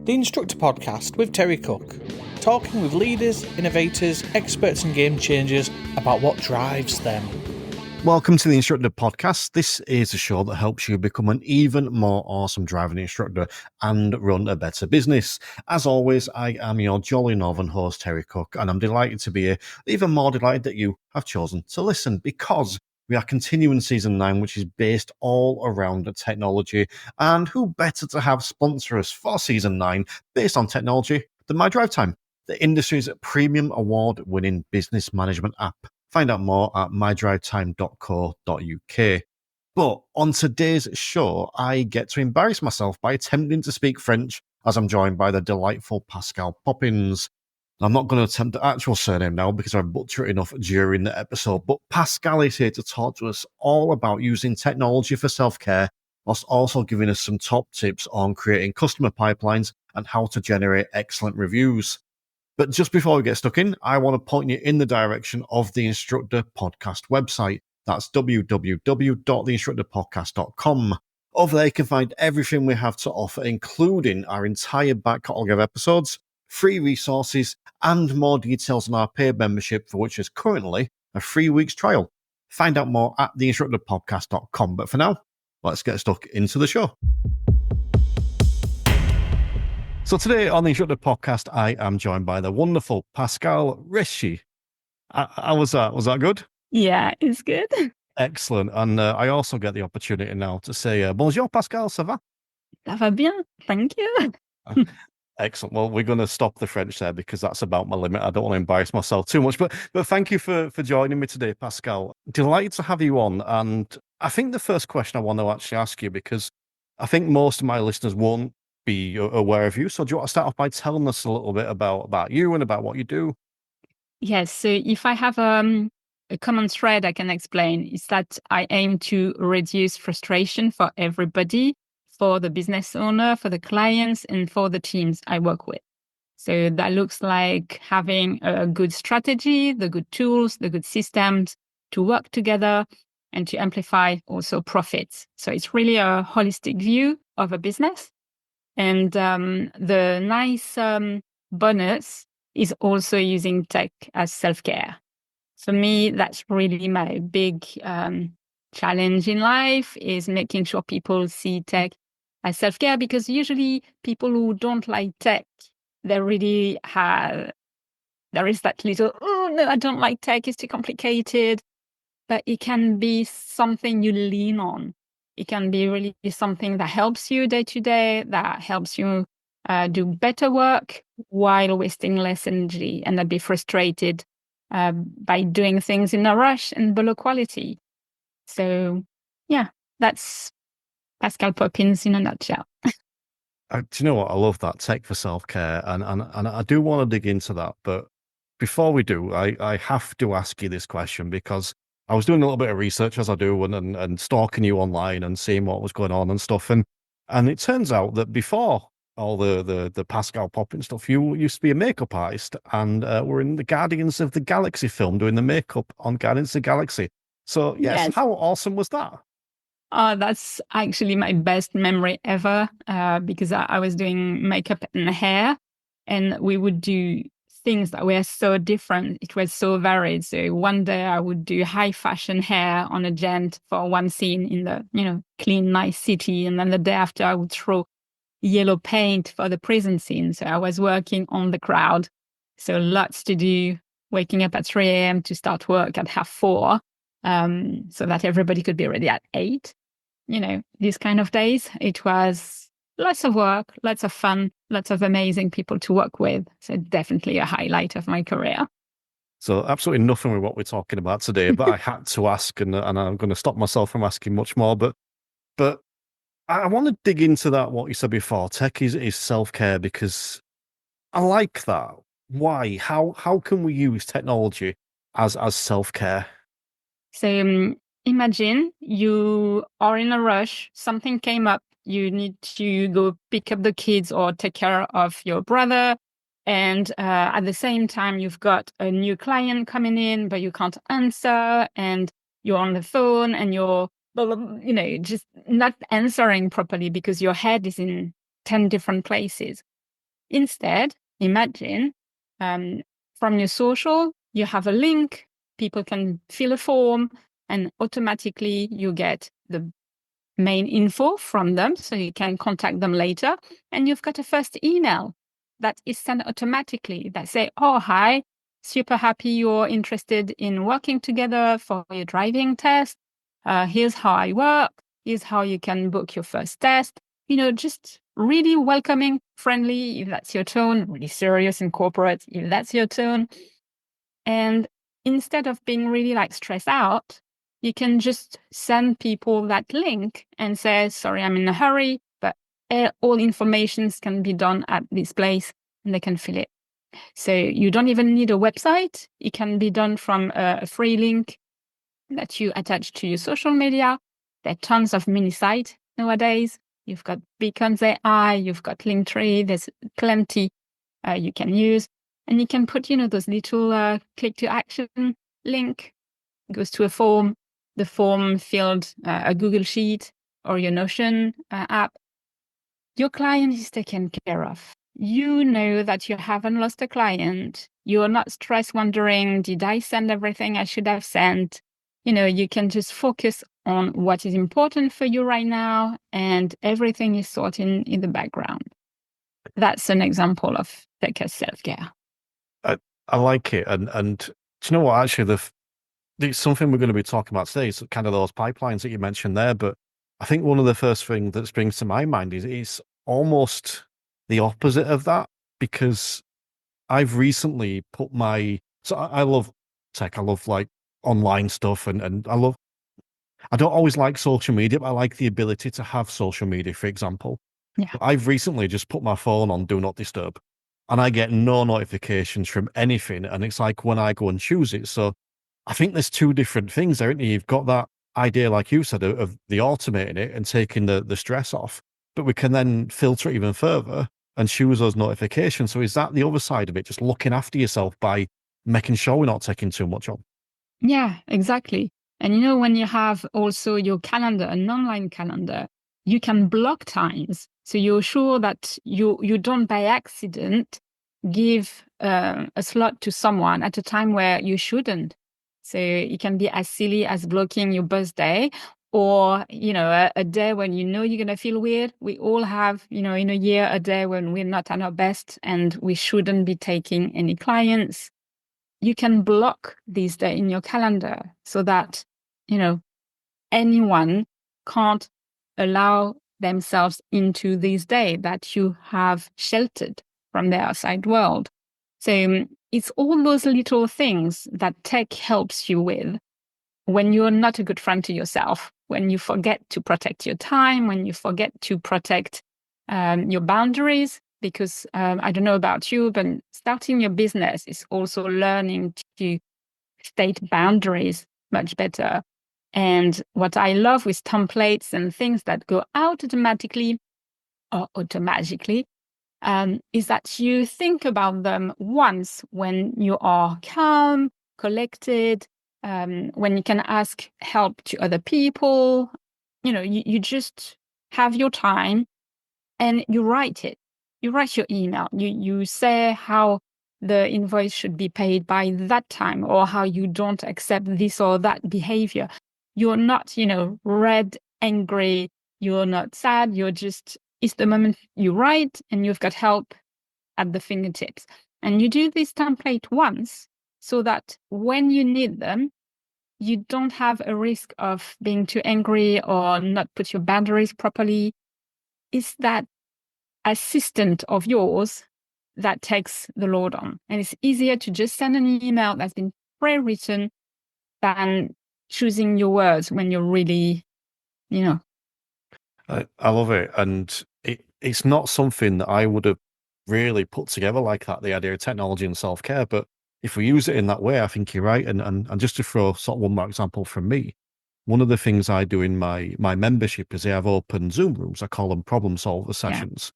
the Instructor podcast with Terry Cook, talking with leaders, innovators, experts and game changers about what drives them. Welcome to the Instructor podcast. This is a show that helps you become an even more awesome driving instructor and run a better business. As always, I am your jolly northern host, Terry Cook, and I'm delighted to be here, even more delighted that you have chosen to listen, because we are continuing season 9, which is based all around the technology. And who better to have sponsor us for season 9 based on technology than My Drive Time, the industry's premium award-winning business management app. Find out more at mydrivetime.co.uk. But on today's show, I get to embarrass myself by attempting to speak French as I'm joined by the delightful Pascale Poppins. I'm not going to attempt the actual surname now because I butcher it enough during the episode, but Pascale is here to talk to us all about using technology for self-care, whilst also giving us some top tips on creating customer pipelines and how to generate excellent reviews. But just before we get stuck in, I want to point you in the direction of the Instructor podcast website. That's www.theinstructorpodcast.com. Over there, you can find everything we have to offer, including our entire back catalogue of episodes, free resources, and more details on our paid membership, for which is currently a 3 weeks trial. Find out more at theinstructorpodcast.com. But for now, let's get stuck into the show. So today on the Instructor podcast, I am joined by the wonderful Pascale Poppins. How was that? Was that good? Yeah, it's good. Excellent. And I also get the opportunity now to say, bonjour Pascale, ça va? Ça va bien, thank you. Excellent. Well, we're going to stop the French there because that's about my limit. I don't want to embarrass myself too much. But thank you for joining me today, Pascale. Delighted to have you on. And I think the first question I want to actually ask you, because I think most of my listeners won't be aware of you. So do you want to start off by telling us a little bit about you and about what you do? Yes, so if I have a common thread I can explain, is that I aim to reduce frustration for everybody, for the business owner, for the clients, and for the teams I work with. So that looks like having a good strategy, the good tools, the good systems to work together and to amplify also profits. So it's really a holistic view of a business. And the nice bonus is also using tech as self-care. For me, that's really my big challenge in life, is making sure people see tech as self-care, because usually people who don't like tech, there is that little, oh no, I don't like tech, it's too complicated. But it can be something you lean on. It can be really something that helps you day to day, that helps you do better work while wasting less energy and not be frustrated by doing things in a rush and below quality. So, yeah, that's Pascale Poppins in a nutshell. Do you know what? I love that, tech for self-care. And I do want to dig into that. But before we do, I have to ask you this question, because I was doing a little bit of research, as I do, and stalking you online and seeing what was going on and stuff. And it turns out that before all the Pascale Poppins stuff, you used to be a makeup artist and were in the Guardians of the Galaxy film doing the makeup on Guardians of the Galaxy. So, yes. How awesome was that? That's actually my best memory ever, because I was doing makeup and hair, and we would do things that were so different. It was so varied. So one day I would do high fashion hair on a gent for one scene in the, clean, nice city. And then the day after I would throw yellow paint for the prison scene. So I was working on the crowd. So lots to do, waking up at 3 a.m. to start work at 4:30, so that everybody could be ready at 8. These kind of days, it was lots of work, lots of fun, lots of amazing people to work with. So definitely a highlight of my career. So absolutely nothing with what we're talking about today, but I had to ask, and I'm going to stop myself from asking much more. But I want to dig into that, what you said before. Tech is self-care, because I like that. Why? How can we use technology as self-care? So imagine you are in a rush, something came up, you need to go pick up the kids or take care of your brother. And at the same time, you've got a new client coming in, but you can't answer, and you're on the phone and you're, just not answering properly because your head is in 10 different places. Instead, imagine from your social, you have a link, people can fill a form, and automatically you get the main info from them, so you can contact them later. And you've got a first email that is sent automatically that say, oh, hi, super happy you're interested in working together for your driving test. Here's how I work. Here's how you can book your first test. Just really welcoming, friendly, if that's your tone, really serious and corporate, if that's your tone. And instead of being really stressed out, you can just send people that link and say, sorry, I'm in a hurry, but all informations can be done at this place and they can fill it. So you don't even need a website. It can be done from a free link that you attach to your social media. There are tons of mini sites nowadays. You've got Beacons AI, you've got Linktree, there's plenty you can use. And you can put, those little click to action link, goes to a form, the form filled a Google Sheet or your Notion app. Your client is taken care of. You know that you haven't lost a client. You're not stressed wondering, did I send everything I should have sent? You can just focus on what is important for you right now, and everything is sorted in the background. That's an example of tech as self-care. I like it. And do you know what? Actually, it's something we're going to be talking about today. It's kind of those pipelines that you mentioned there. But I think one of the first things that springs to my mind is almost the opposite of that, because I've recently put so I love tech. I love online stuff, and I don't always like social media, but I like the ability to have social media, for example. Yeah. I've recently just put my phone on Do Not Disturb, and I get no notifications from anything. And it's like when I go and choose it. So I think there's two different things there, isn't there? You've got that idea, like you said, of the automating it and taking the stress off, but we can then filter it even further and choose those notifications. So is that the other side of it, just looking after yourself by making sure we're not taking too much on? Yeah, exactly. And when you have also your calendar, an online calendar, you can block times. So you're sure that you don't by accident give a slot to someone at a time where you shouldn't. So it can be as silly as blocking your birthday, or a day when you're going to feel weird. We all have in a year a day when we're not at our best and we shouldn't be taking any clients. You can block these days in your calendar so that anyone can't allow themselves into this day that you have sheltered from the outside world. So it's all those little things that tech helps you with when you're not a good friend to yourself, when you forget to protect your time, when you forget to protect your boundaries. Because I don't know about you, but starting your business is also learning to state boundaries much better. And what I love with templates and things that go out automatically or automatically is that you think about them once when you are calm, collected, when you can ask help to other people. You just have your time and you write it. You write your email. You say how the invoice should be paid by that time, or how you don't accept this or that behavior. You're not, red, angry. You're not sad. It's the moment you write and you've got help at the fingertips. And you do this template once so that when you need them, you don't have a risk of being too angry or not put your boundaries properly. It's that assistant of yours that takes the load on. And it's easier to just send an email that's been pre-written than choosing your words when you're really, I love it. And it's not something that I would have really put together like that, the idea of technology and self-care. But if we use it in that way, I think you're right. And just to throw sort of one more example from me, one of the things I do in my membership is I have open Zoom rooms. I call them problem solver sessions. Yeah.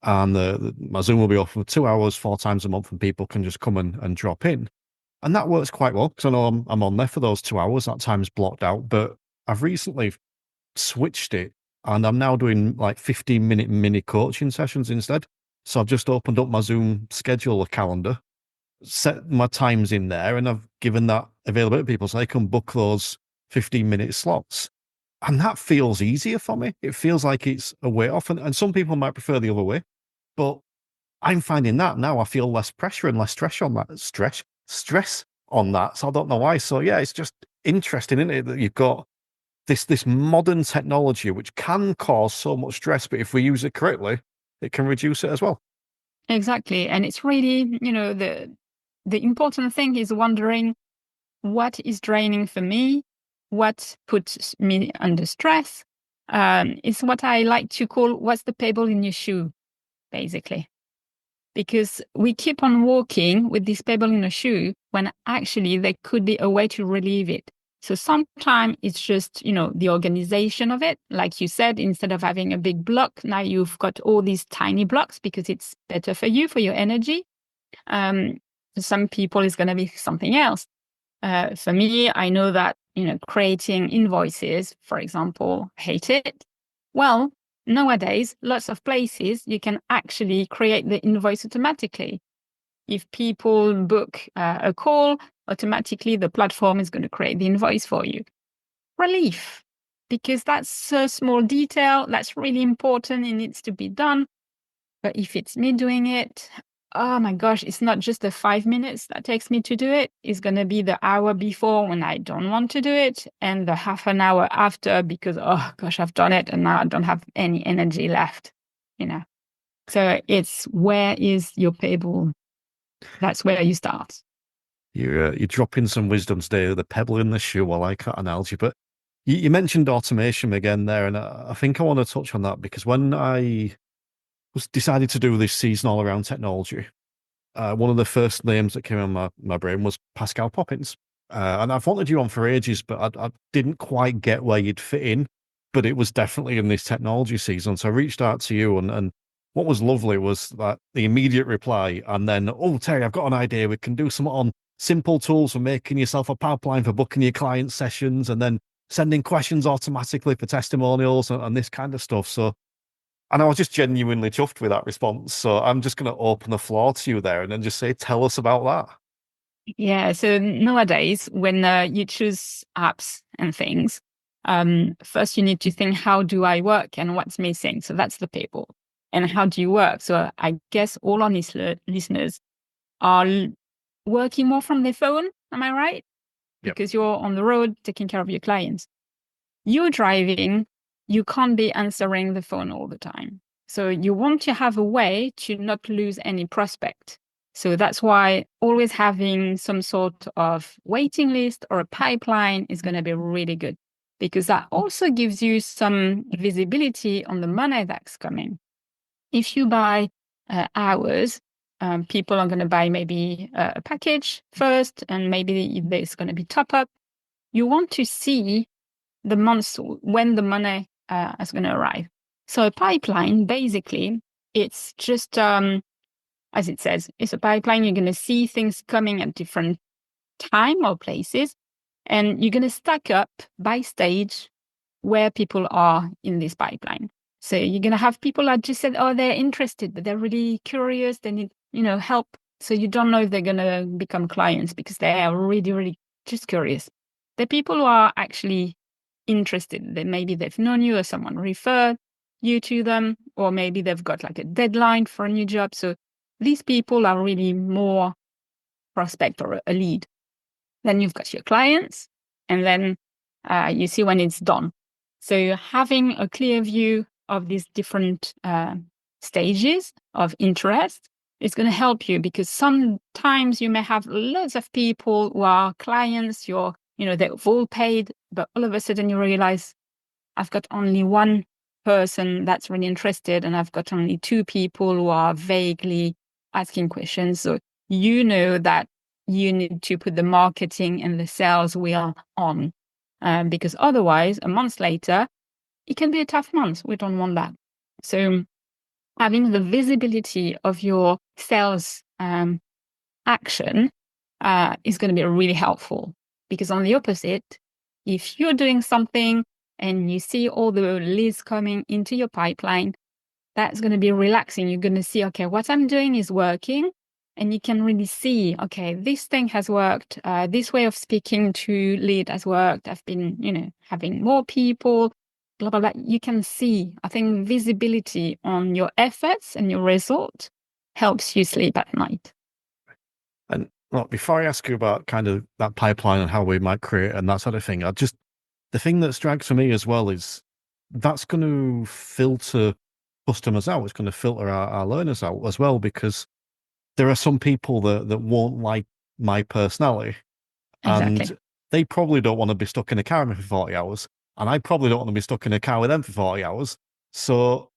And my Zoom will be open for 2 hours, 4 times a month, and people can just come and drop in. And that works quite well, because I know I'm on there for those 2 hours. That time's blocked out. But I've recently switched it, and I'm now doing 15-minute mini coaching sessions instead. So I've just opened up my Zoom scheduler calendar, set my times in there, and I've given that availability to people so they can book those 15-minute slots. And that feels easier for me. It feels like it's a way off. And some people might prefer the other way, but I'm finding that now I feel less pressure and less stress on that stress on that. So I don't know why. So yeah, it's just interesting, isn't it, that you've got this modern technology which can cause so much stress, but if we use it correctly, it can reduce it as well. Exactly. And it's really, the important thing is wondering what is draining for me, what puts me under stress. It's what I like to call what's the pebble in your shoe, basically. Because we keep on walking with this pebble in a shoe when actually there could be a way to relieve it. So sometimes it's just, the organization of it. Like you said, instead of having a big block, now you've got all these tiny blocks because it's better for you, for your energy. For some people, it's going to be something else. For me, I know that, creating invoices, for example, hate it. Well, nowadays, lots of places you can actually create the invoice automatically. If people book a call, automatically the platform is going to create the invoice for you. Relief, because that's a small detail that's really important. It needs to be done. But if it's me doing it, oh my gosh, it's not just the 5 minutes that takes me to do it. It's going to be the hour before when I don't want to do it, and the half an hour after because, oh gosh, I've done it and now I don't have any energy left, So it's, where is your pebble? That's where you start. You're dropping some wisdom today, the pebble in the shoe. I like that analogy. But you mentioned automation again there, and I think I want to touch on that because when I was decided to do this season all around technology, one of the first names that came in my brain was Pascale Poppins. And I've wanted you on for ages, but I didn't quite get where you'd fit in. But it was definitely in this technology season. So I reached out to you, and what was lovely was that the immediate reply, and then, oh, Terry, I've got an idea. We can do something on simple tools for making yourself a pipeline for booking your client sessions, and then sending questions automatically for testimonials and this kind of stuff. So, and I was just genuinely chuffed with that response. So I'm just going to open the floor to you there and then just say, tell us about that. Yeah. So nowadays, when you choose apps and things, first you need to think, how do I work and what's missing? So that's the people. And how do you work? So I guess all our listeners are working more from their phone. Am I right? Yep. Because you're on the road taking care of your clients. You're driving, you can't be answering the phone all the time. So you want to have a way to not lose any prospect. So that's why always having some sort of waiting list or a pipeline is going to be really good, because that also gives you some visibility on the money that's coming. If you buy hours, people are going to buy maybe a package first, and maybe there's going to be top up. You want to see the months when the money is going to arrive. So a pipeline, basically, it's just, as it says, it's a pipeline. You're going to see things coming at different time or places, and you're going to stack up by stage where people are in this pipeline. So you're going to have people that just said, oh, they're interested, but they're really curious. They need, help. So you don't know if they're going to become clients because they are really, really just curious. The people who are actually interested, that maybe they've known you or someone referred you to them, or maybe they've got like a deadline for a new job. So these people are really more prospect or a lead. Then you've got your clients, and then you see when it's done. So having a clear view of these different stages of interest is going to help you, because sometimes you may have lots of people who are clients, they've all paid, but all of a sudden you realize, I've got only one person that's really interested, and I've got only two people who are vaguely asking questions. So you know that you need to put the marketing and the sales wheel on, because otherwise, a month later, it can be a tough month. We don't want that. So having the visibility of your sales action is going to be really helpful, because on the opposite, if you're doing something and you see all the leads coming into your pipeline, that's going to be relaxing. You're going to see, okay, what I'm doing is working. And you can really see, okay, this thing has worked. This way of speaking to lead has worked. I've been, having more people, blah, blah, blah. You can see, I think visibility on your efforts and your result helps you sleep at night. And well, before I ask you about kind of that pipeline and how we might create and that sort of thing, the thing that strikes for me as well is that's going to filter customers out. It's going to filter our learners out as well, because there are some people that won't like my personality, Exactly. and they probably don't want to be stuck in a car with me for 40 hours, and I probably don't want to be stuck in a car with them for 40 hours. So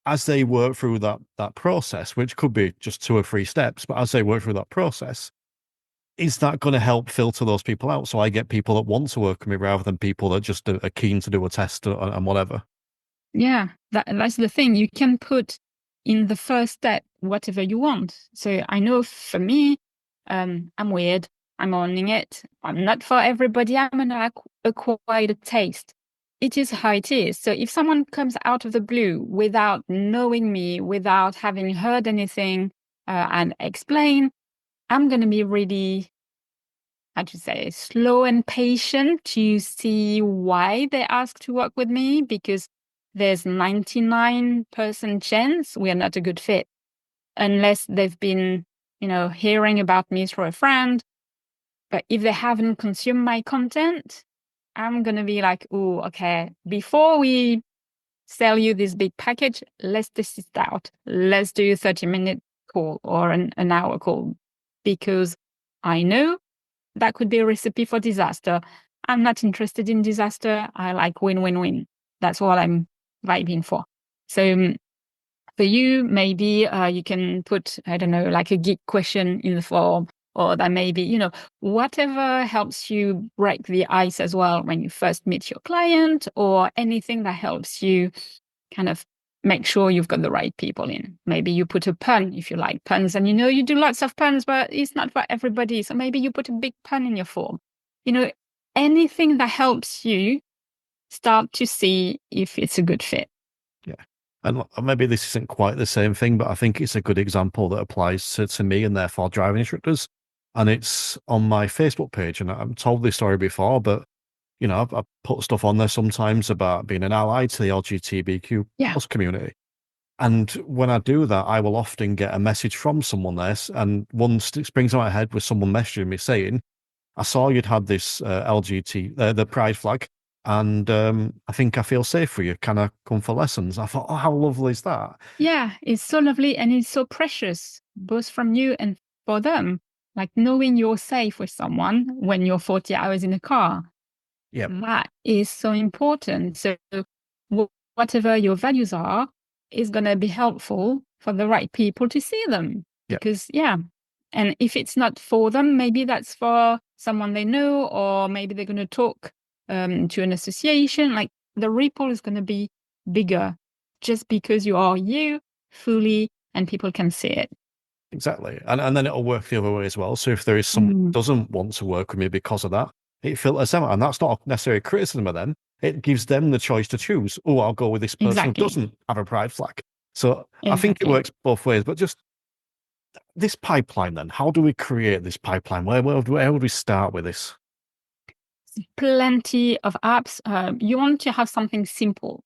as they work through that process, which could be just 2 or 3 steps, but as they work through that process, is that going to help filter those people out? So I get people that want to work with me rather than people that just are keen to do a test and whatever. Yeah, that's the thing. You can put in the first step whatever you want. So I know for me, I'm weird. I'm owning it. I'm not for everybody. I'm going to acquire a taste. It is how it is. So if someone comes out of the blue without knowing me, without having heard anything and explain, I'm going to be really, how to say, slow and patient to see why they ask to work with me, because there's 99% chance we are not a good fit unless they've been, hearing about me through a friend. But if they haven't consumed my content, I'm going to be like, oh, okay, before we sell you this big package, let's test it out. Let's do a 30-minute call or an hour call, because I know that could be a recipe for disaster. I'm not interested in disaster. I like win-win-win. That's what I'm vibing for. So for you, maybe you can put, I don't know, like a geek question in the form, or that maybe, whatever helps you break the ice as well when you first meet your client, or anything that helps you kind of make sure you've got the right people in. Maybe you put a pun if you like puns, and you do lots of puns, but it's not for everybody. So maybe you put a big pun in your form. Anything that helps you start to see if it's a good fit. Yeah. And maybe this isn't quite the same thing, but I think it's a good example that applies to me and therefore driving instructors. And it's on my Facebook page. And I've told this story before, but I've put stuff on there sometimes about being an ally to the LGBTQ plus community. And when I do that, I will often get a message from someone there, and one springs to my head with someone messaging me saying, I saw you'd had this the pride flag, and I think I feel safe for you. Can I come for lessons? I thought, oh, how lovely is that? Yeah, it's so lovely, and it's so precious, both from you and for them. Like knowing you're safe with someone when you're 40 hours in a car. Yeah, that is so important. So whatever your values are is going to be helpful for the right people to see them. Because, and if it's not for them, maybe that's for someone they know, or maybe they're going to talk to an association. Like the ripple is going to be bigger just because you are you fully and people can see it. exactly. And then it'll work the other way as well. So if there is someone who doesn't want to work with me because of that, it filters them out. And that's not necessarily a criticism of them. It gives them the choice to choose. Oh, I'll go with this person who doesn't have a pride flag. So I think it works both ways. But just this pipeline then, how do we create this pipeline? Where would we start with this? Plenty of apps. You want to have something simple.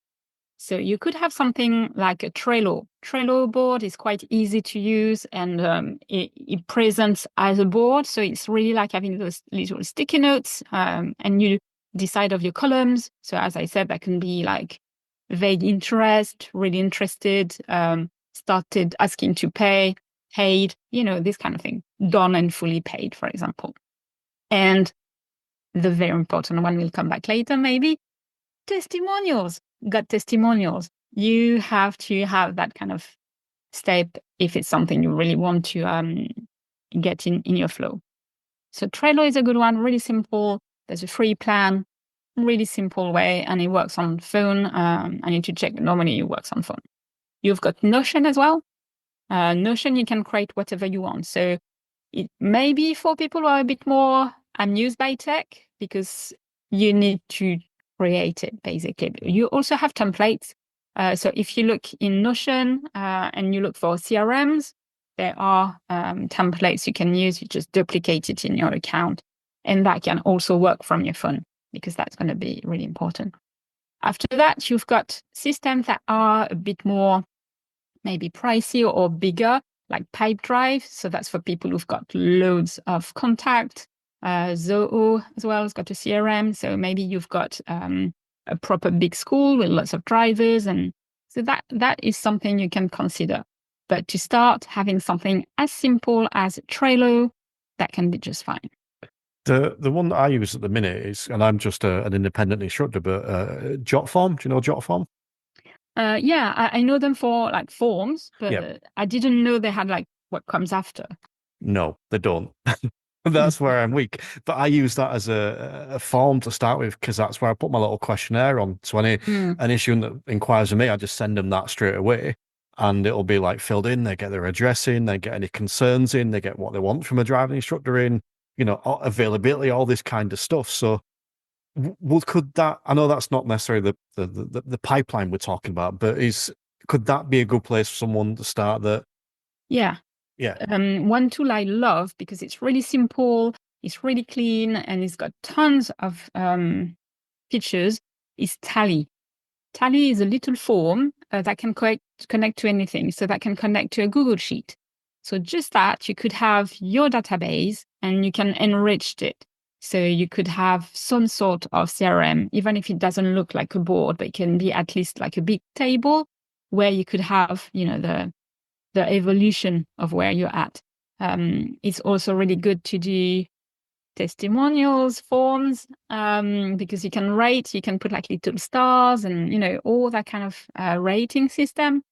So you could have something like a Trello. Trello board is quite easy to use, and it presents as a board. So it's really like having those little sticky notes, and you decide of your columns. So as I said, that can be like vague interest, really interested, started asking to pay, paid, this kind of thing. Done and fully paid, for example. And the very important one, we'll come back later, maybe, testimonials. Got testimonials. You have to have that kind of step if it's something you really want to get in your flow. So Trello is a good one, really simple. There's a free plan, really simple way, and it works on phone. I need to check. Normally it works on phone. You've got Notion as well. Notion, you can create whatever you want. So it may be for people who are a bit more amused by tech, because you need to create it, basically. You also have templates. So if you look in Notion and you look for CRMs, there are templates you can use. You just duplicate it in your account. And that can also work from your phone, because that's going to be really important. After that, you've got systems that are a bit more maybe pricey or bigger, like Pipedrive. So that's for people who've got loads of contact. Zoho as well has got a CRM. So maybe you've got a proper big school with lots of drivers. And so that is something you can consider. But to start, having something as simple as Trello, that can be just fine. The one that I use at the minute is, and I'm just an independent instructor, but Jotform. Do you know Jotform? Yeah, I know them for like forms, but I didn't know they had like what comes after. No, they don't. That's where I'm weak. But I use that as a form to start with, because that's where I put my little questionnaire on. So any an issue that inquires with me, I just send them that straight away, and it'll be like filled in. They get their address in, they get any concerns in, they get what they want from a driving instructor in, availability, all this kind of stuff. So could that? I know that's not necessarily the pipeline we're talking about, but could that be a good place for someone to start? That Yeah. One tool I love, because it's really simple, it's really clean, and it's got tons of features, is Tally. Tally is a little form that can connect to anything. So that can connect to a Google Sheet. So just that, you could have your database and you can enrich it. So you could have some sort of CRM, even if it doesn't look like a board, but it can be at least like a big table where you could have, the evolution of where you're at. It's also really good to do testimonials forms, because you can rate, you can put like little stars and, all that kind of rating system.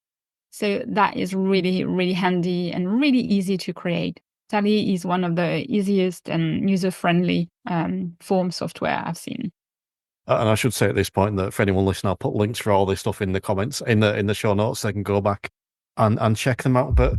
So that is really, really handy and really easy to create. Tally is one of the easiest and user-friendly form software I've seen. And I should say at this point that for anyone listening, I'll put links for all this stuff in the comments, in the show notes, so they can go back and check them out. But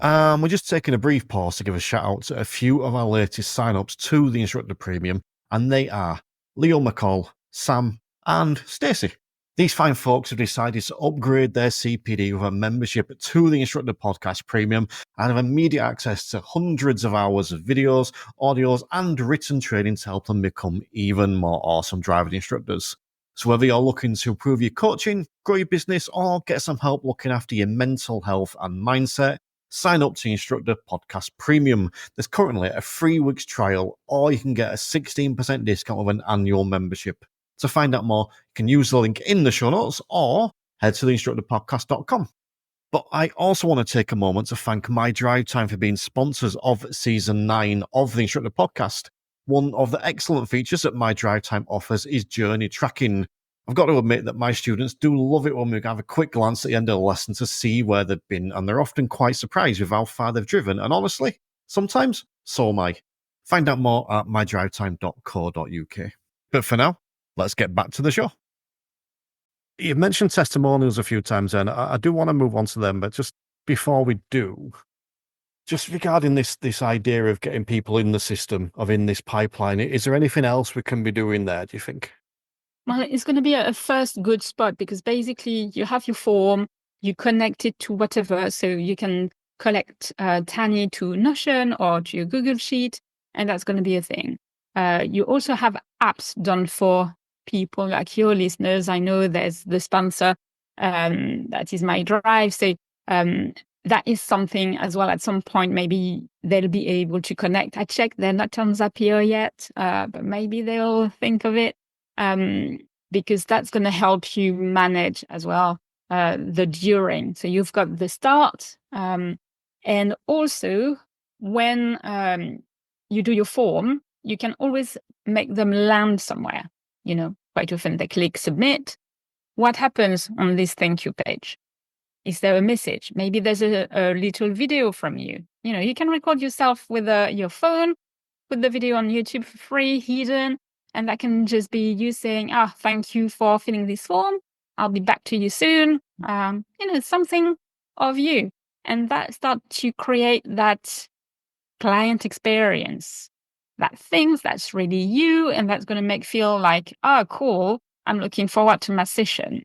we're just taking a brief pause to give a shout out to a few of our latest sign-ups to the Instructor Premium, and they are Leo McCall, Sam, and Stacey. These fine folks have decided to upgrade their CPD with a membership to the Instructor Podcast Premium and have immediate access to hundreds of hours of videos, audios, and written training to help them become even more awesome driving instructors. So whether you're looking to improve your coaching, grow your business, or get some help looking after your mental health and mindset, sign up to Instructor Podcast Premium. There's currently a 3 weeks trial, or you can get a 16% discount with an annual membership. To find out more, you can use the link in the show notes or head to theinstructorpodcast.com. But I also want to take a moment to thank My Drive Time for being sponsors of Season 9 of the Instructor Podcast. One of the excellent features that My Drive Time offers is journey tracking. I've got to admit that my students do love it when we have a quick glance at the end of the lesson to see where they've been, and they're often quite surprised with how far they've driven, and honestly, sometimes so am I. Find out more at mydrivetime.co.uk. But for now, let's get back to the show. You've mentioned testimonials a few times, and I do want to move on to them, but just before we do, just regarding this idea of getting people in the system, in this pipeline, is there anything else we can be doing there, do you think? Well, it's going to be a first good spot, because basically you have your form, you connect it to whatever, so you can collect Tally to Notion or to your Google Sheet, and that's going to be a thing. You also have apps done for people like your listeners. I know there's the sponsor, that is My Drive. So that is something as well. At some point, maybe they'll be able to connect. I checked, they're not on Zapier yet, but maybe they'll think of it, because that's going to help you manage as well the during. So you've got the start, and also when you do your form, you can always make them land somewhere. Quite often they click submit. What happens on this thank you page? Is there a message? Maybe there's a little video from you. You can record yourself with your phone, put the video on YouTube for free, hidden, and that can just be you saying, thank you for filling this form. I'll be back to you soon. Something of you. And that starts to create that client experience, that things that's really you, and that's going to make feel like, cool, I'm looking forward to my session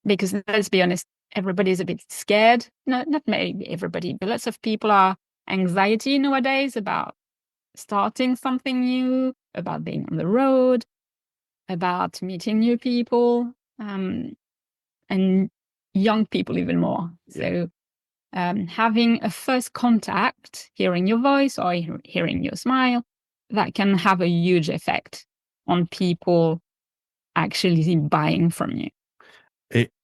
because let's be honest, everybody's a bit scared. No, not maybe everybody, but lots of people are anxiety nowadays about starting something new, about being on the road, about meeting new people, and young people even more. So having a first contact, hearing your voice or hearing your smile, that can have a huge effect on people actually buying from you.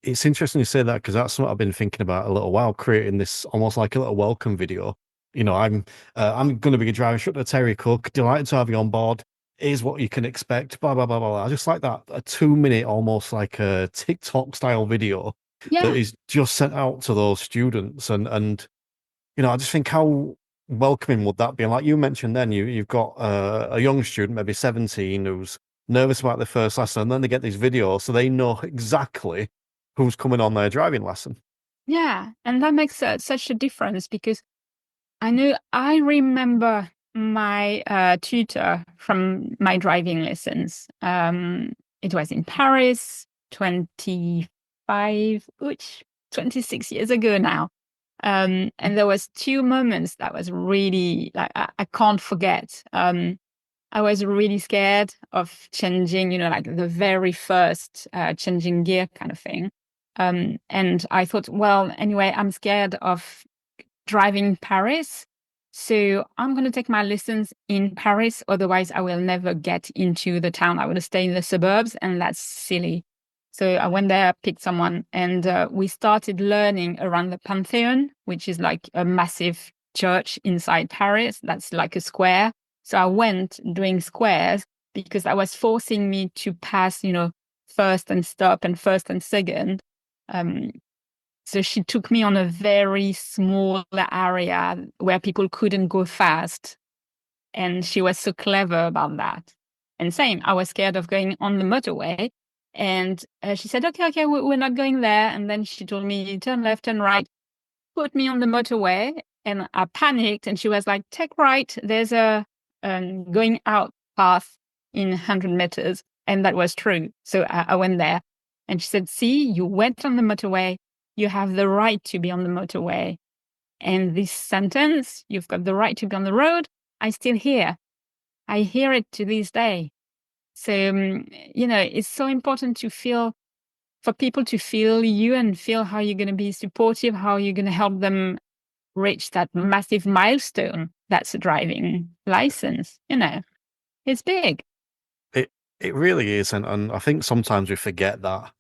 It's interesting you say that because that's what I've been thinking about a little while, creating this almost like a little welcome video. I'm going to be driving instructor Terry Cook. Delighted to have you on board. Here's what you can expect. Blah blah blah blah. Blah. I just like that a 2 minute, almost like a TikTok style video that Yeah, is just sent out to those students, and I just think how welcoming would that be? And like you mentioned, then you've got a young student, maybe 17, who's nervous about their first lesson, and then they get these videos, so they know exactly who's coming on their driving lesson. yeah, and that makes such a difference because I remember my tutor from my driving lessons. It was in Paris, 26 years ago now. And there was 2 moments that was really like I can't forget. I was really scared of changing, like the very first changing gear kind of thing. And I thought, well, anyway, I'm scared of driving Paris. So I'm going to take my lessons in Paris. Otherwise, I will never get into the town. I will stay in the suburbs, and that's silly. So I went there, picked someone, and we started learning around the Pantheon, which is like a massive church inside Paris. That's like a square. So I went doing squares because that was forcing me to pass, first and stop and first and second. So she took me on a very small area where people couldn't go fast. And she was so clever about that. And same, I was scared of going on the motorway. And she said, okay, we're not going there. And then she told me, turn left, turn right, put me on the motorway. And I panicked. And she was like, take right. There's a going out path in 100 meters. And that was true. So I went there. And she said, see, you went on the motorway. You have the right to be on the motorway. And this sentence, you've got the right to be on the road, I still hear. I hear it to this day. So, it's so important for people to feel you and feel how you're going to be supportive, how you're going to help them reach that massive milestone. That's a driving license. It's big. It really is, and I think sometimes we forget that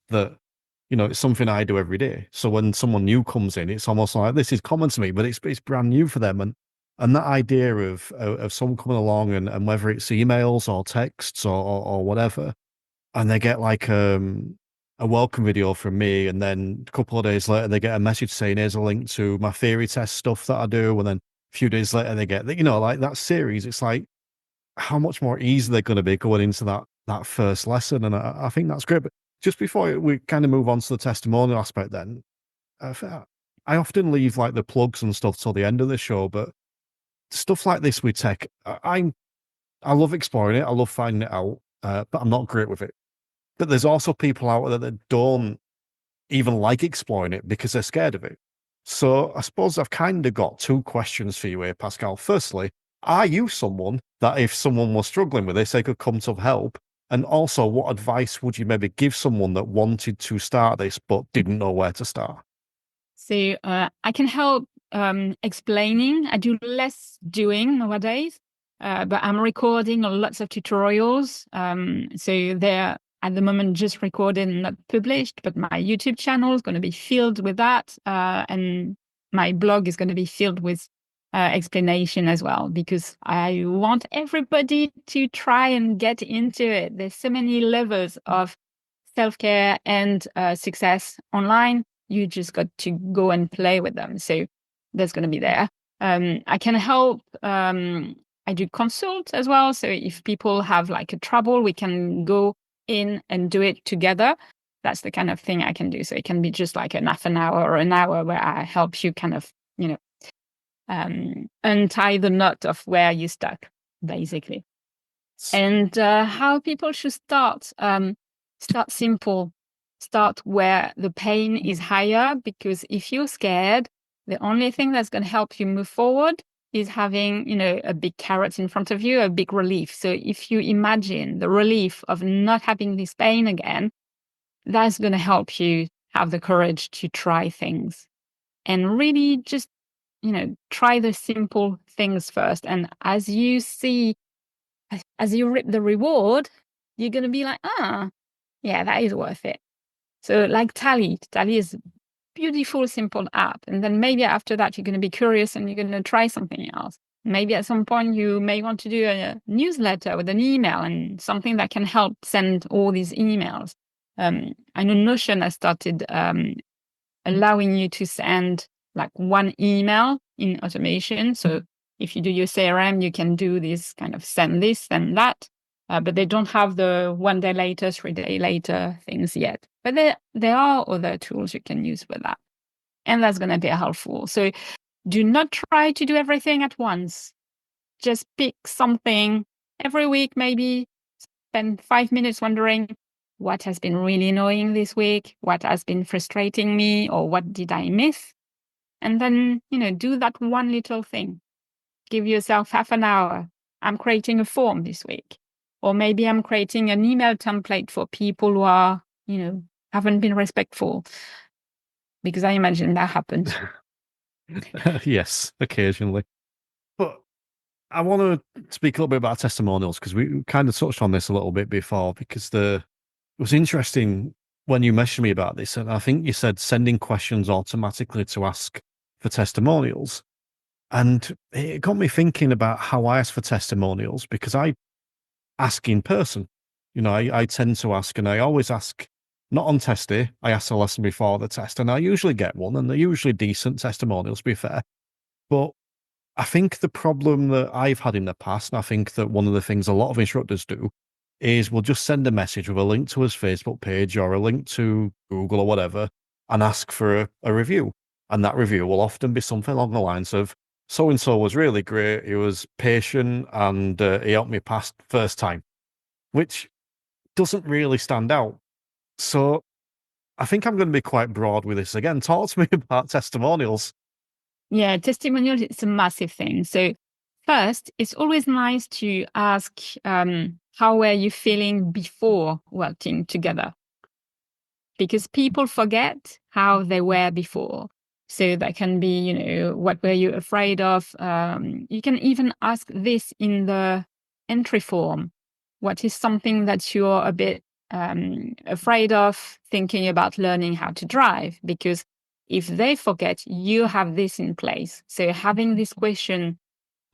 it's something I do every day. So when someone new comes in, it's almost like this is common to me, but it's brand new for them. And that idea of someone coming along and whether it's emails or texts or whatever, and they get like a welcome video from me, and then a couple of days later they get a message saying here's a link to my theory test stuff that I do, and then a few days later they get like that series. It's like how much more easy they're going to be going into that first lesson, and I think that's great. But just before we kind of move on to the testimonial aspect, then I often leave like the plugs and stuff till the end of the show, but stuff like this with tech, I love exploring it, I love finding it out, but I'm not great with it. But there's also people out there that don't even like exploring it because they're scared of it. So I suppose I've kind of got two questions for you here, Pascale. Firstly, are you someone that if someone was struggling with this, they could come to help? And also, what advice would you maybe give someone that wanted to start this but didn't know where to start? So I can help explaining. I do less doing nowadays, but I'm recording lots of tutorials. So they're at the moment just recorded and not published, but my YouTube channel is going to be filled with that. And my blog is going to be filled with explanation as well, because I want everybody to try and get into it. There's so many levels of self-care and success online. You just got to go and play with them. So that's going to be there. I can help. I do consult as well. So if people have like a trouble, we can go in and do it together. That's the kind of thing I can do. So it can be just like an half an hour or an hour where I help you kind of, untie the knot of where you're stuck, basically. And how people should start. Start simple. Start where the pain is higher, because if you're scared, the only thing that's going to help you move forward is having, a big carrot in front of you, a big relief. So if you imagine the relief of not having this pain again, that's going to help you have the courage to try things. And really just, try the simple things first. And as you reap the reward, you're going to be like, yeah, that is worth it. So like Tally is a beautiful, simple app. And then maybe after that, you're going to be curious and you're going to try something else. Maybe at some point you may want to do a newsletter with an email and something that can help send all these emails. I know Notion has started allowing you to send like one email in automation. So if you do your CRM, you can do this kind of send this, send that. But they don't have the 1 day later, 3 day later things yet. But there are other tools you can use for that. And that's going to be helpful. So do not try to do everything at once. Just pick something every week, maybe spend 5 minutes wondering what has been really annoying this week, what has been frustrating me, or what did I miss? And then, do that one little thing. Give yourself half an hour. I'm creating a form this week. Or maybe I'm creating an email template for people who are, haven't been respectful. Because I imagine that happens. Yes, occasionally. But I want to speak a little bit about testimonials, because we kind of touched on this a little bit before, because it was interesting when you messaged me about this. And I think you said sending questions automatically to ask for testimonials. And it got me thinking about how I ask for testimonials, because I ask in person. I tend to ask, and I always ask, not on test day. I ask the lesson before the test, and I usually get one, and they're usually decent testimonials, to be fair. But I think the problem that I've had in the past, and I think that one of the things a lot of instructors do, is we'll just send a message with a link to his Facebook page or a link to Google or whatever, and ask for a review. And that review will often be something along the lines of, so-and-so was really great, he was patient, and he helped me pass first time, which doesn't really stand out. So I think I'm going to be quite broad with this again. Talk to me about testimonials. Yeah, testimonials is a massive thing. So first, it's always nice to ask, how were you feeling before working together? Because people forget how they were before. So that can be, what were you afraid of? You can even ask this in the entry form. What is something that you're a bit afraid of thinking about learning how to drive? Because if they forget, you have this in place. So having this question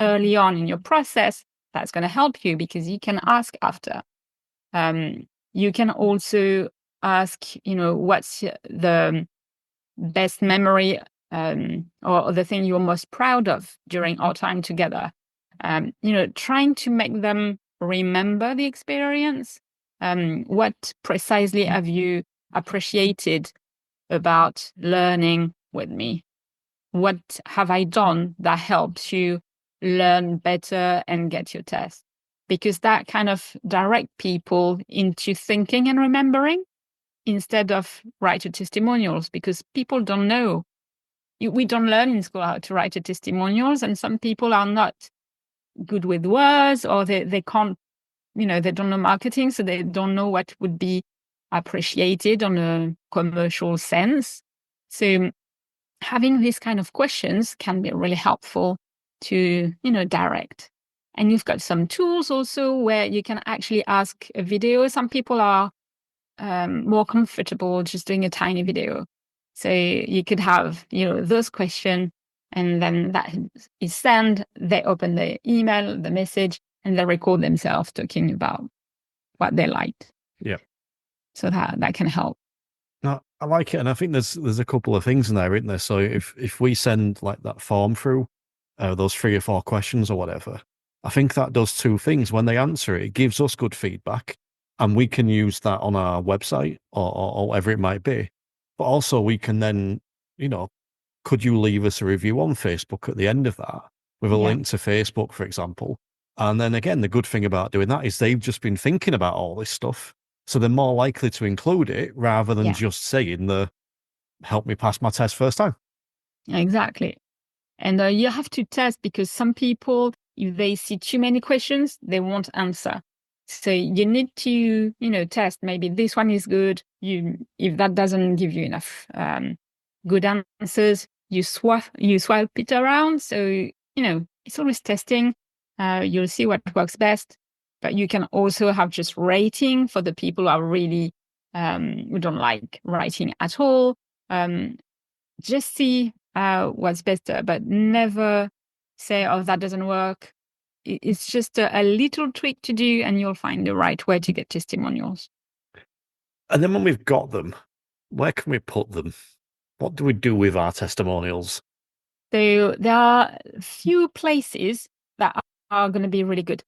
early on in your process, that's going to help you, because you can ask after. You can also ask, what's the best memory or the thing you're most proud of during our time together. Trying to make them remember the experience. What precisely have you appreciated about learning with me? What have I done that helps you learn better and get your test? Because that kind of direct people into thinking and remembering instead of write your testimonials, because people don't know. We don't learn in school how to write your testimonials, and some people are not good with words, or they can't, they don't know marketing, so they don't know what would be appreciated on a commercial sense. So having these kind of questions can be really helpful to, direct. And you've got some tools also where you can actually ask a video. Some people are more comfortable just doing a tiny video. So you could have, those questions, and then that is sent. They open the email, the message, and they record themselves talking about what they liked. Yeah. So that can help. No, I like it, and I think there's a couple of things in there, isn't there? So if we send like that form through, those 3 or 4 questions or whatever, I think that does 2 things. When they answer it, it gives us good feedback, and we can use that on our website or whatever it might be. But also we can then, could you leave us a review on Facebook at the end of that with a link to Facebook, for example? And then again, the good thing about doing that is they've just been thinking about all this stuff. So they're more likely to include it rather than Yeah. just saying help me pass my test first time. Exactly. And you have to test, because some people, if they see too many questions, they won't answer. So you need to, test. Maybe this one is good. If that doesn't give you enough good answers, you swap it around. So, it's always testing. You'll see what works best. But you can also have just rating for the people who are really, who don't like writing at all. Just see what's better, but never say, oh, that doesn't work. It's just a little trick to do, and you'll find the right way to get testimonials. And then when we've got them, where can we put them? What do we do with our testimonials? So there are a few places that are going to be really good.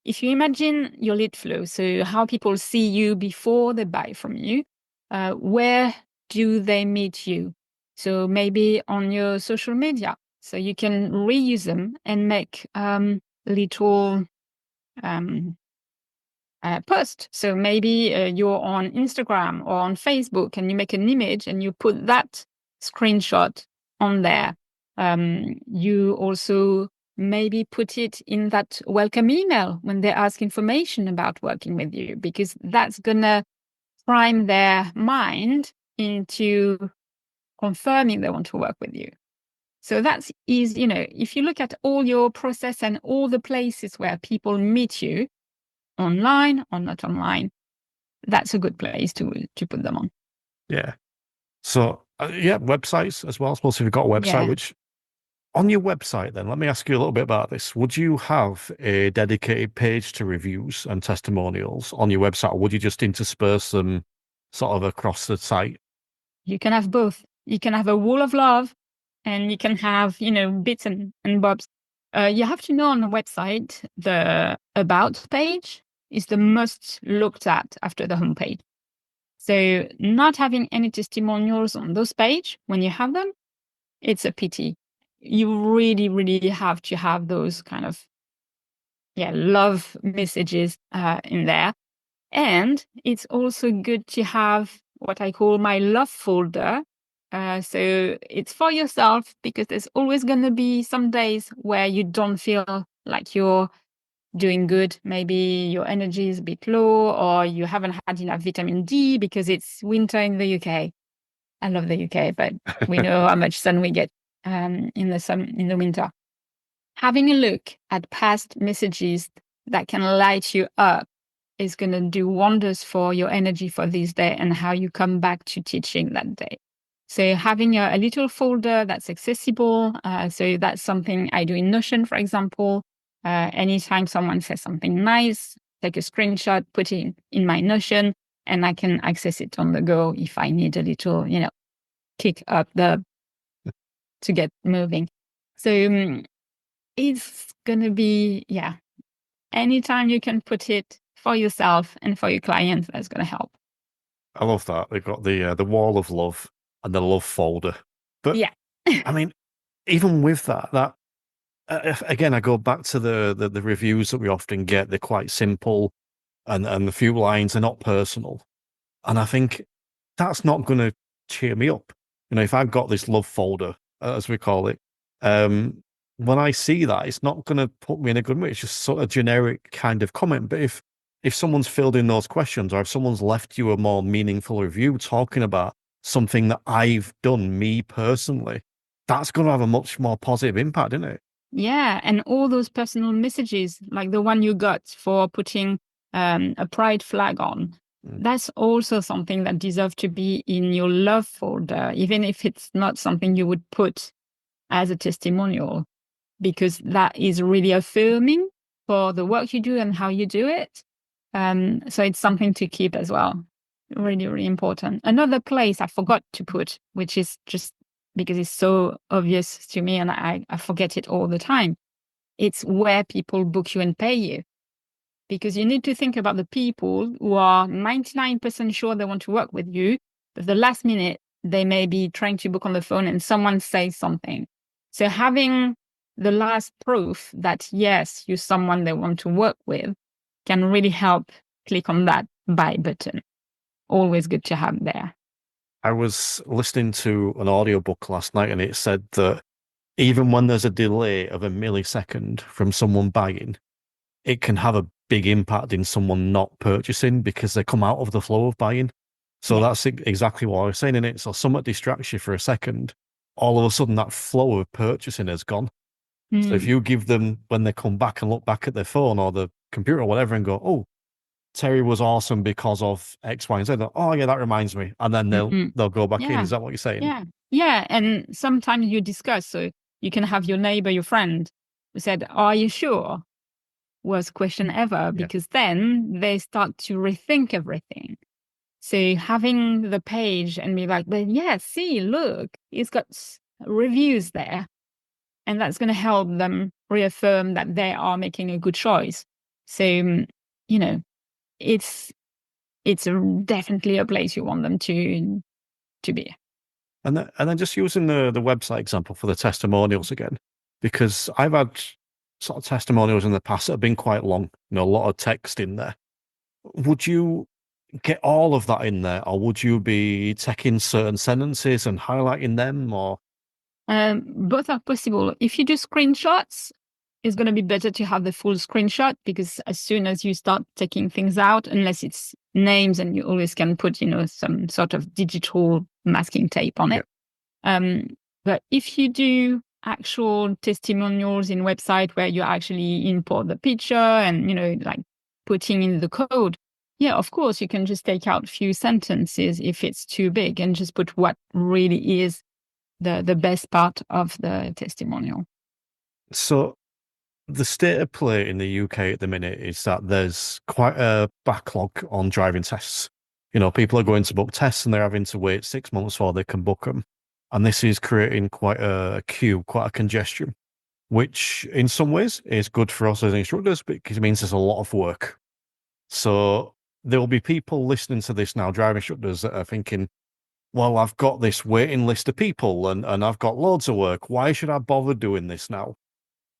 If you imagine your lead flow, so how people see you before they buy from you, where do they meet you? So maybe on your social media. So you can reuse them and make little post. So maybe you're on Instagram or on Facebook, and you make an image and you put that screenshot on there. You also maybe put it in that welcome email when they ask information about working with you, because that's going to prime their mind into confirming they want to work with you. So that's easy. If you look at all your process and all the places where people meet you, online or not online, that's a good place to put them on. Yeah. So, websites as well. I suppose if you've got a website, which on your website, then let me ask you a little bit about this. Would you have a dedicated page to reviews and testimonials on your website, or would you just intersperse them sort of across the site? You can have both. You can have a wall of love, and you can have, bits and bobs. You have to know on the website, the about page is the most looked at after the homepage. So not having any testimonials on those page when you have them, it's a pity. You really, really have to have those kind of love messages in there. And it's also good to have what I call my love folder. So it's for yourself, because there's always going to be some days where you don't feel like you're doing good. Maybe your energy is a bit low, or you haven't had enough vitamin D because it's winter in the UK. I love the UK, but we know how much sun we get in the winter. Having a look at past messages that can light you up is going to do wonders for your energy for this day and how you come back to teaching that day. So having a little folder that's accessible. So that's something I do in Notion, for example. Anytime someone says something nice, take a screenshot, put it in my Notion, and I can access it on the go if I need a little, kick up to get moving. So it's going to be, anytime you can put it for yourself and for your clients, that's going to help. I love that. They've got the wall of love and the love folder. But I mean, even with that again, I go back to the reviews that we often get. They're quite simple, and the few lines are not personal. And I think that's not going to cheer me up. If I've got this love folder, as we call it, when I see that, it's not going to put me in a good mood. It's just sort of generic kind of comment. But if someone's filled in those questions, or if someone's left you a more meaningful review talking about something that I've done, me personally, that's going to have a much more positive impact, isn't it? Yeah, and all those personal messages, like the one you got for putting a pride flag on, that's also something that deserves to be in your love folder, even if it's not something you would put as a testimonial, because that is really affirming for the work you do and how you do it. So it's something to keep as well. Really, really important. Another place I forgot to put, which is just because it's so obvious to me and I forget it all the time, it's where people book you and pay you. Because you need to think about the people who are 99% sure they want to work with you, but the last minute, they may be trying to book on the phone and someone says something. So having the last proof that, yes, you're someone they want to work with can really help click on that buy button. Always good to have there. I was listening to an audiobook last night and it said that even when there's a delay of a millisecond from someone buying, it can have a big impact in someone not purchasing because they come out of the flow of buying. So that's exactly what I was saying in it. So somewhat distracts you for a second. All of a sudden, that flow of purchasing has gone. So if you give them, when they come back and look back at their phone or the computer or whatever and go, oh, Terry was awesome because of X, Y, and Z. Oh, yeah, that reminds me. And then they'll go back in. Is that what you're saying? Yeah. Yeah. And sometimes you discuss. So you can have your neighbor, your friend who said, are you sure? Worst question ever, because then they start to rethink everything. So having the page and be like, but yeah, see, look, it's got reviews there. And that's going to help them reaffirm that they are making a good choice. So, it's definitely a place you want them to be. And then just using the website example for the testimonials again, because I've had sort of testimonials in the past that have been quite long, a lot of text in there. Would you get all of that in there, or would you be taking certain sentences and highlighting them, or? Both are possible. If you do screenshots, it's going to be better to have the full screenshot, because as soon as you start taking things out, unless it's names, and you always can put, some sort of digital masking tape on it. But if you do actual testimonials in website where you actually import the picture and, like putting in the code, yeah, of course, you can just take out a few sentences if it's too big and just put what really is the best part of the testimonial. So the state of play in the UK at the minute is that there's quite a backlog on driving tests. People are going to book tests and they're having to wait 6 months before they can book them. And this is creating quite a queue, quite a congestion, which in some ways is good for us as instructors because it means there's a lot of work. So there will be people listening to this now, driving instructors, that are thinking, well, I've got this waiting list of people and I've got loads of work. Why should I bother doing this now?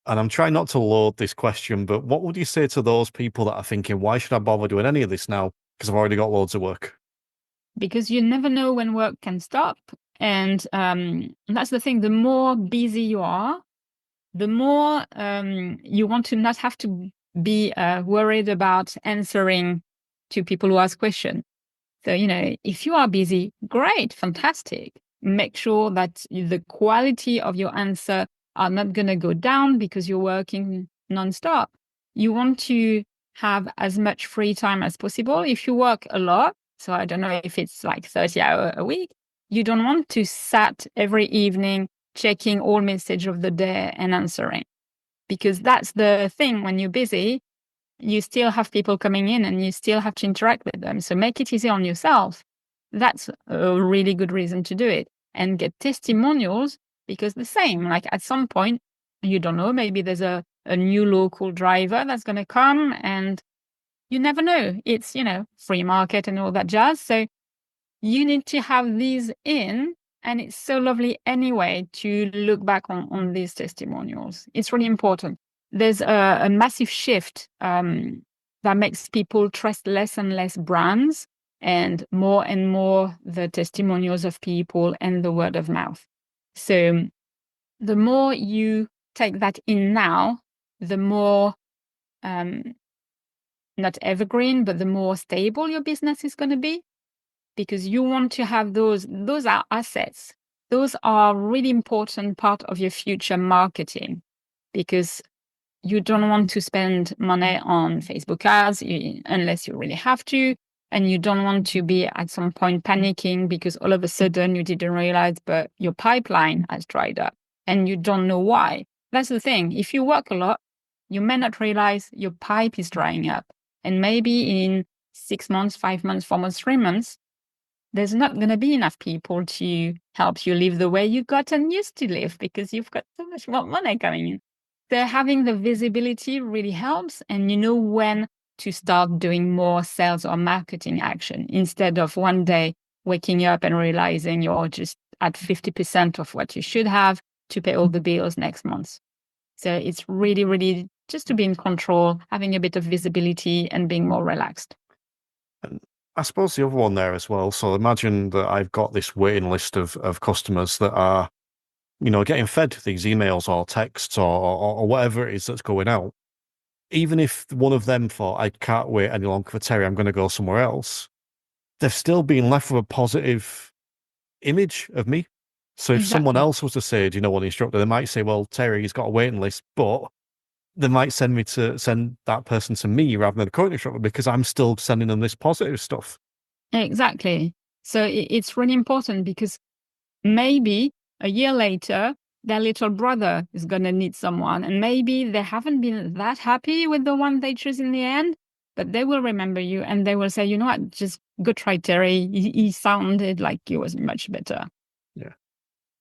And I'm trying not to load this question, but what would you say to those people that are thinking, why should I bother doing any of this now? Because I've already got loads of work. Because you never know when work can stop. And that's the thing. The more busy you are, the more you want to not have to be worried about answering to people who ask questions. So, if you are busy, great, fantastic. Make sure that the quality of your answer are not going to go down because you're working nonstop. You want to have as much free time as possible. If you work a lot, so I don't know if it's like 30 hours a week, you don't want to sat every evening checking all messages of the day and answering. Because that's the thing, when you're busy, you still have people coming in and you still have to interact with them. So make it easy on yourself. That's a really good reason to do it. And get testimonials, because the same, like at some point, you don't know, maybe there's a new local driver that's going to come and you never know. It's, free market and all that jazz. So you need to have these in. And it's so lovely anyway to look back on these testimonials. It's really important. There's a massive shift that makes people trust less and less brands and more the testimonials of people and the word of mouth. So the more you take that in now, the more, not evergreen, but the more stable your business is going to be. Because you want to have those are assets. Those are really important part of your future marketing, because you don't want to spend money on Facebook ads unless you really have to. And you don't want to be at some point panicking because all of a sudden you didn't realize, but your pipeline has dried up and you don't know why. That's the thing. If you work a lot, you may not realize your pipe is drying up. And maybe in 6 months, 5 months, 4 months, 3 months, there's not going to be enough people to help you live the way you got and used to live because you've got so much more money coming in. So having the visibility really helps, and you know when to start doing more sales or marketing action instead of one day waking up and realizing you're just at 50% of what you should have to pay all the bills next month. So it's really, really just to be in control, having a bit of visibility and being more relaxed. And I suppose the other one there as well. So imagine that I've got this waiting list of customers that are, getting fed these emails or texts or whatever it is that's going out. Even if one of them thought, I can't wait any longer for Terry, I'm going to go somewhere else, they've still been left with a positive image of me. So if someone Exactly. else was to say, do you know what, instructor, they might say, well, Terry, he's got a waiting list, but they might send that person to me rather than the current instructor because I'm still sending them this positive stuff. Exactly. So it's really important because maybe a year later, their little brother is going to need someone. And maybe they haven't been that happy with the one they choose in the end, but they will remember you and they will say, you know what, just go try Terry. He sounded like he was much better. Yeah.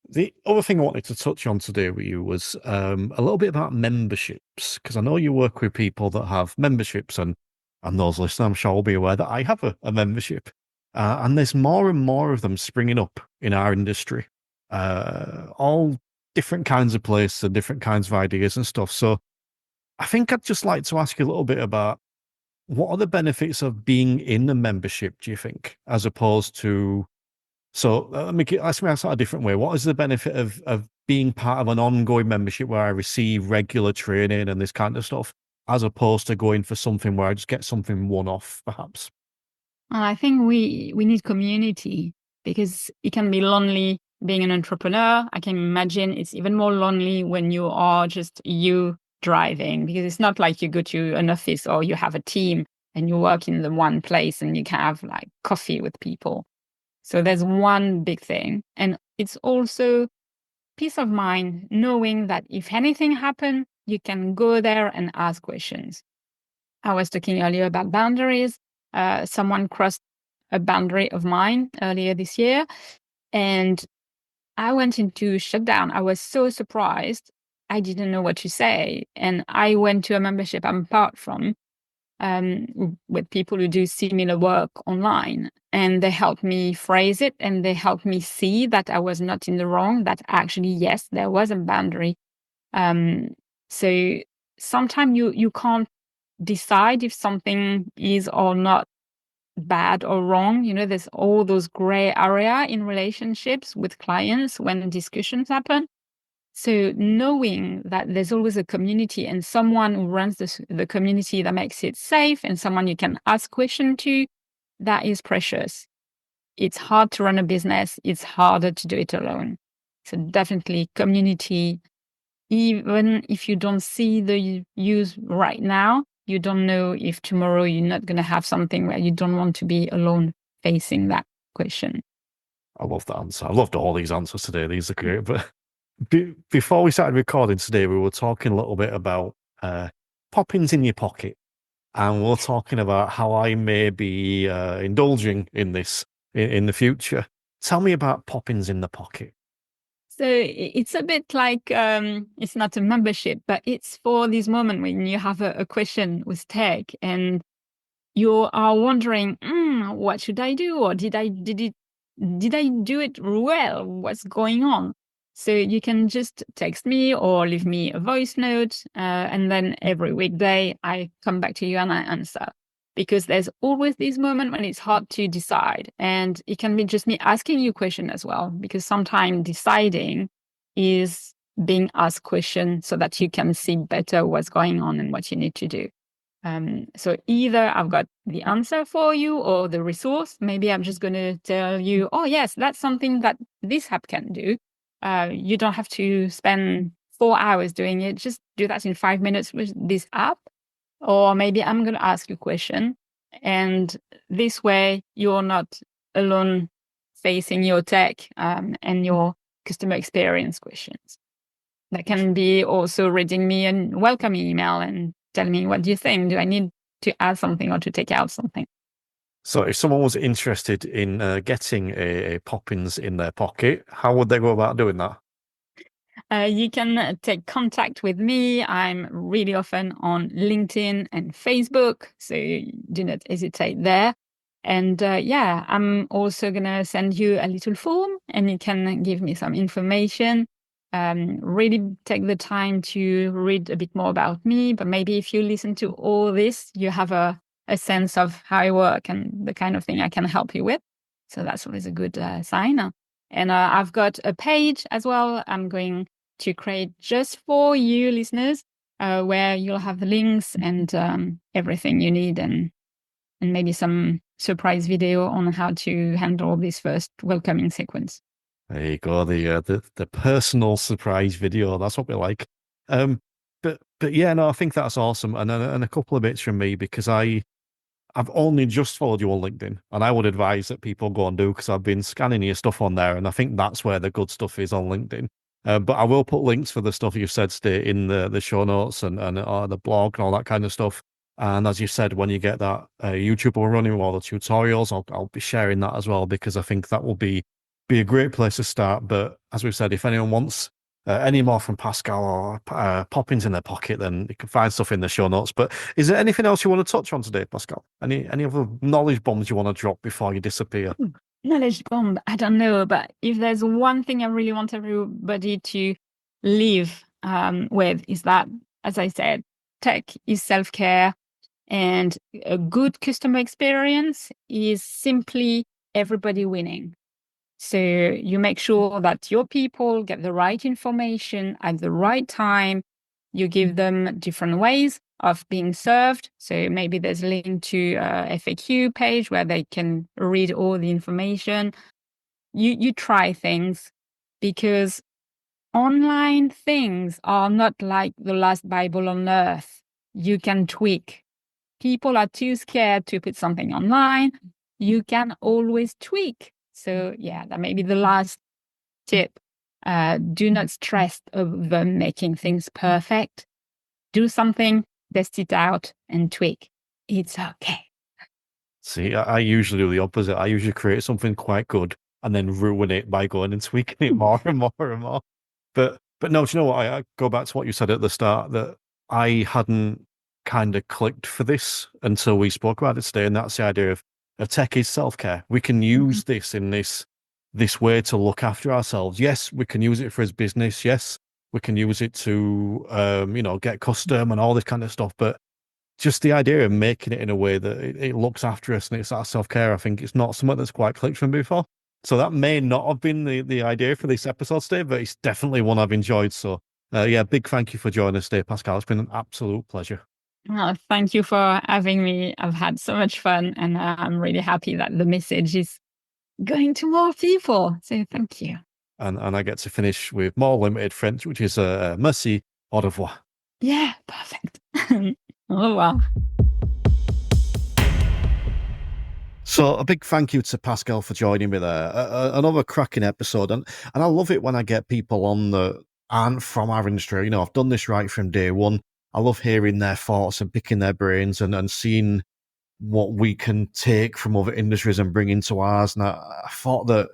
The other thing I wanted to touch on today with you was a little bit about memberships, because I know you work with people that have memberships, and those listeners, I'm sure, will be aware that I have a membership. And there's more and more of them springing up in our industry, all different kinds of places and different kinds of ideas and stuff. So I think I'd just like to ask you a little bit about what are the benefits of being in a membership, do you think, as opposed to so ask me a different way. What is the benefit of being part of an ongoing membership where I receive regular training and this kind of stuff, as opposed to going for something where I just get something one-off, perhaps? And I think we need community because it can be lonely being an entrepreneur. I can imagine it's even more lonely when you are just you driving, because it's not like you go to an office or you have a team and you work in the one place and you can have like coffee with people. So there's one big thing. And it's also peace of mind, knowing that if anything happens, you can go there and ask questions. I was talking earlier about boundaries. Someone crossed a boundary of mine earlier this year, and I went into shutdown. I was so surprised. I didn't know what to say. And I went to a membership I'm part from, with people who do similar work online. And they helped me phrase it and they helped me see that I was not in the wrong, that actually, yes, there was a boundary. So sometimes you can't decide if something is or not bad or wrong. There's all those gray area in relationships with clients when discussions happen. So knowing that there's always a community and someone who runs the community that makes it safe and someone you can ask questions to, that is precious. It's hard to run a business. It's harder to do it alone. So definitely community. Even if you don't see the use right now, you don't know if tomorrow you're not going to have something where you don't want to be alone facing that question. I love that answer. I loved all these answers today. These are great. But before we started recording today, we were talking a little bit about Poppins in your pocket. And we're talking about how I may be indulging in this in the future. Tell me about Poppins in the pocket. So it's a bit like, it's not a membership, but it's for this moment when you have a question with tech and you are wondering, what should I do? Or did I do it well? What's going on? So you can just text me or leave me a voice note. And then every weekday I come back to you and I answer. Because there's always this moment when it's hard to decide. And it can be just me asking you question as well, because sometimes deciding is being asked question so that you can see better what's going on and what you need to do. So either I've got the answer for you or the resource. Maybe I'm just going to tell you, oh, yes, that's something that this app can do. You don't have to spend 4 hours doing it. Just do that in 5 minutes with this app. Or maybe I'm going to ask you a question. And this way, you're not alone facing your tech and your customer experience questions. That can be also reading me a welcome email and tell me, what do you think? Do I need to add something or to take out something? So if someone was interested in getting a Poppins in their pocket, how would they go about doing that? You can take contact with me. I'm really often on LinkedIn and Facebook, so do not hesitate there. And I'm also going to send you a little form and you can give me some information. Really take the time to read a bit more about me. But maybe if you listen to all this, you have a a sense of how I work and the kind of thing I can help you with. So that's always a good sign. And I've got a page as well I'm going to create just for you listeners, where you'll have the links and everything you need, and maybe some surprise video on how to handle this first welcoming sequence. There you go, the personal surprise video. That's what we like. But yeah, no, I think that's awesome. And a couple of bits from me, because I've only just followed you on LinkedIn, and I would advise that people go and do, because I've been scanning your stuff on there, and I think that's where the good stuff is, on LinkedIn. But I will put links for the stuff you've said, Stay, in the show notes and the blog and all that kind of stuff. And as you said, when you get that YouTube up and running with all the tutorials, I'll be sharing that as well, because I think that will be a great place to start. But as we've said, if anyone wants any more from Pascale or Poppins in their pocket, then you can find stuff in the show notes. But is there anything else you want to touch on today, Pascale? Any other knowledge bombs you want to drop before you disappear? Knowledge bomb, I don't know, but if there's one thing I really want everybody to leave with, is that, as I said, tech is self-care, and a good customer experience is simply everybody winning. So you make sure that your people get the right information at the right time. You give them different ways of being served. So maybe there's a link to a FAQ page where they can read all the information. You try things, because online things are not like the last Bible on earth. You can tweak. People are too scared to put something online. You can always tweak. So yeah, that may be the last tip. Do not stress over making things perfect. Do something, test it out, and tweak. It's okay. See, I usually do the opposite. I usually create something quite good and then ruin it by going and tweaking it more and more and more. But no, do you know what? I go back to what you said at the start, that I hadn't kind of clicked for this until we spoke about it today, and that's the idea of tech is self-care. We can use this in this way to look after ourselves. Yes, we can use it for his business. Yes, we can use it to get custom and all this kind of stuff. But just the idea of making it in a way that it looks after us and it's that self-care, I think it's not something that's quite clicked for me before. So that may not have been the idea for this episode today, but it's definitely one I've enjoyed. So yeah, big thank you for joining us today, Pascale. It's been an absolute pleasure. Well, thank you for having me. I've had so much fun, and I'm really happy that the message is going to more people. So thank you. And I get to finish with more limited French, which is merci, au revoir. Yeah, perfect. Au revoir. So a big thank you to Pascale for joining me there. Another cracking episode, and I love it when I get people on that aren't from our industry. You know, I've done this right from day one. I love hearing their thoughts and picking their brains and seeing what we can take from other industries and bring into ours. And I thought that,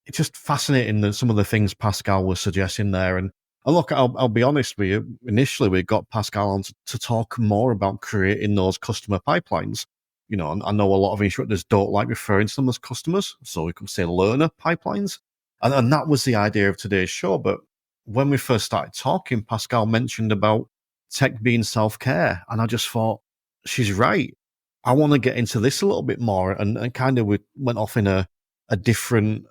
it's just fascinating that some of the things Pascale was suggesting there. And look, I'll be honest with you. Initially, we got Pascale on to talk more about creating those customer pipelines. You know, and I know a lot of instructors don't like referring to them as customers, so we could say learner pipelines. And that was the idea of today's show. But when we first started talking, Pascale mentioned about tech being self-care. And I just thought, she's right. I want to get into this a little bit more, and kind of we went off in a different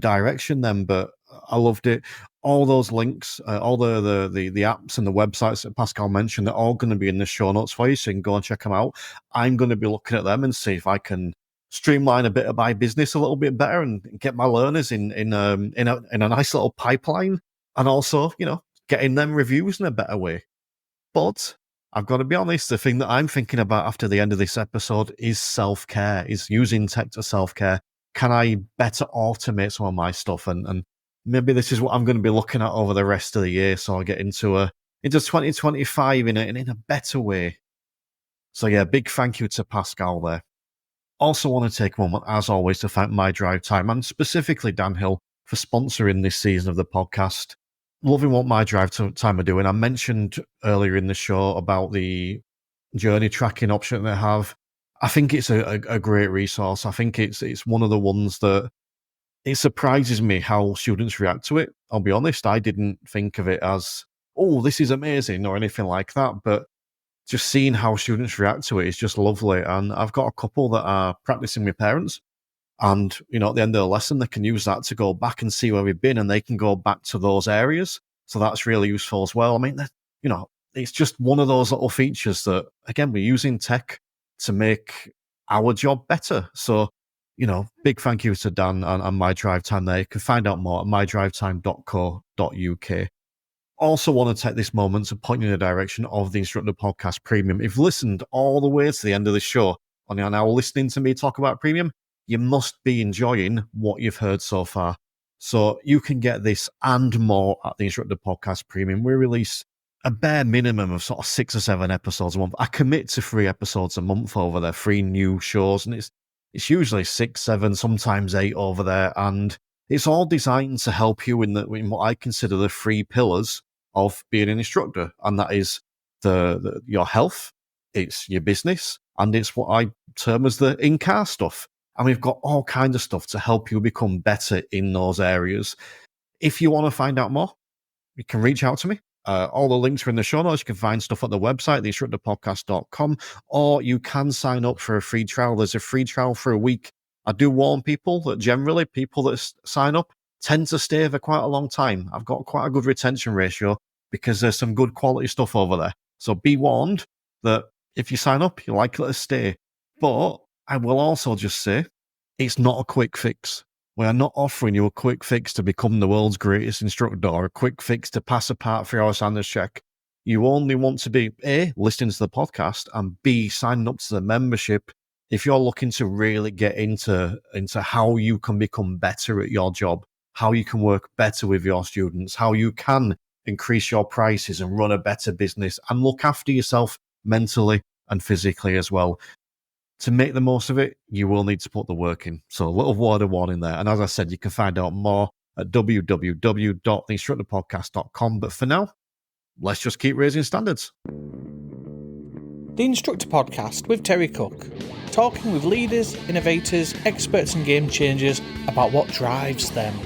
direction then, but I loved it. All those links, all the apps and the websites that Pascale mentioned, they're all going to be in the show notes for you, so you can go and check them out. I'm going to be looking at them and see if I can streamline a bit of my business a little bit better and get my learners in a nice little pipeline, and also, getting them reviews in a better way. But I've got to be honest, the thing that I'm thinking about after the end of this episode is self-care, is using tech to self-care. Can I better automate some of my stuff? And maybe this is what I'm going to be looking at over the rest of the year, so I get into 2025 in a better way. So yeah, big thank you to Pascale there. Also want to take a moment, as always, to thank My Drive Time, and specifically Dan Hill, for sponsoring this season of the podcast. Loving what My Drive Time are doing. I mentioned earlier in the show about the journey tracking option they have. I think it's a great resource. I think it's one of the ones that it surprises me how students react to it. I'll be honest, I didn't think of it as, oh, this is amazing or anything like that. But just seeing how students react to it is just lovely. And I've got a couple that are practicing with parents. And, at the end of the lesson, they can use that to go back and see where we've been, and they can go back to those areas. So that's really useful as well. I mean, it's just one of those little features that, again, we're using tech to make our job better. So, big thank you to Dan and My Drive Time there. You can find out more at mydrivetime.co.uk. Also want to take this moment to point you in the direction of the Instructor Podcast Premium. If you've listened all the way to the end of the show and you're now listening to me talk about Premium, you must be enjoying what you've heard so far. So you can get this and more at the Instructor Podcast Premium. We release a bare minimum of sort of 6 or 7 episodes a month. I commit to 3 episodes a month over there, 3 new shows, and it's usually 6, 7, sometimes 8 over there, and it's all designed to help you in what I consider the 3 pillars of being an instructor, and that is your health, it's your business, and it's what I term as the in-car stuff. And we've got all kinds of stuff to help you become better in those areas. If you want to find out more, you can reach out to me. All the links are in the show notes. You can find stuff at the website, theinstructorpodcast.com, or you can sign up for a free trial. There's a free trial for a week. I do warn people that generally people that sign up tend to stay for quite a long time. I've got quite a good retention ratio because there's some good quality stuff over there. So be warned that if you sign up, you're likely to stay. But I will also just say it's not a quick fix. We are not offering you a quick fix to become the world's greatest instructor or a quick fix to pass a Part 3 or standards check. You only want to be A, listening to the podcast, and B, signing up to the membership if you're looking to really get into how you can become better at your job, how you can work better with your students, how you can increase your prices and run a better business and look after yourself mentally and physically as well. To make the most of it, you will need to put the work in. So a little word of warning there. And as I said, you can find out more at www.theinstructorpodcast.com. But for now, let's just keep raising standards. The Instructor Podcast with Terry Cook, talking with leaders, innovators, experts and game changers about what drives them.